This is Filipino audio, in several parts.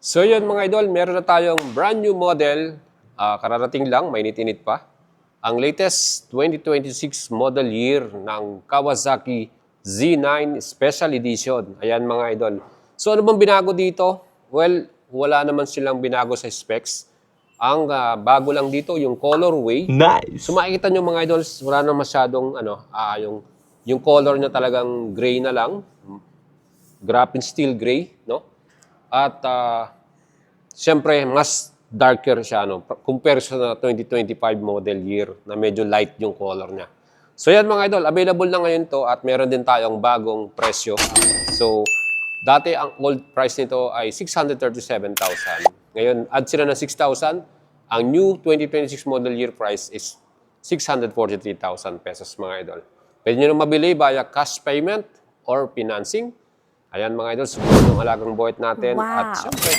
So yun mga idol, meron na tayong brand new model. Kararating lang, mainit-init pa. Ang latest 2026 model year ng Kawasaki Z9 Special Edition. Ayan mga idol. So ano bang binago dito? Well, wala naman silang binago sa specs. Ang bago lang dito, yung colorway. Nice! So makikita nyo mga idols, wala na masyadong yung color niya talagang gray na lang. Graphene steel gray, no? At siyempre, mas darker siya, no? Compare sa 2025 model year na medyo light yung color niya. So yan mga idol, available na ngayon to at meron din tayong bagong presyo. So, dati ang old price nito ay 637,000. Ngayon, add sila ng 6,000. Ang new 2026 model year price is 643,000 pesos mga idol. Pwede nyo na mabili via cash payment or financing. Ayan mga idol, support yung alagang buhit natin. Wow. At syempre,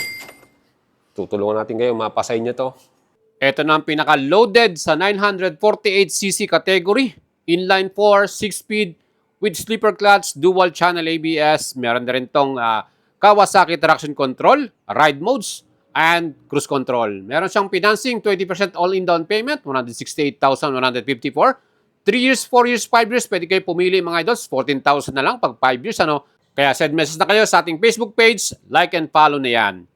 tutulungan natin kayo, mapasay nyo to. Ito na ang pinaka-loaded sa 948cc category. Inline 4, 6-speed with slipper clutch, dual channel ABS. Meron na rin tong Kawasaki traction control, ride modes, and cruise control. Meron siyang financing, 20% all-in down payment, 168,154. 3 years, 4 years, 5 years, pwede kayo pumili mga idols, 14,000 na lang pag 5 years. Kaya send message na kayo sa ating Facebook page, like and follow na yan.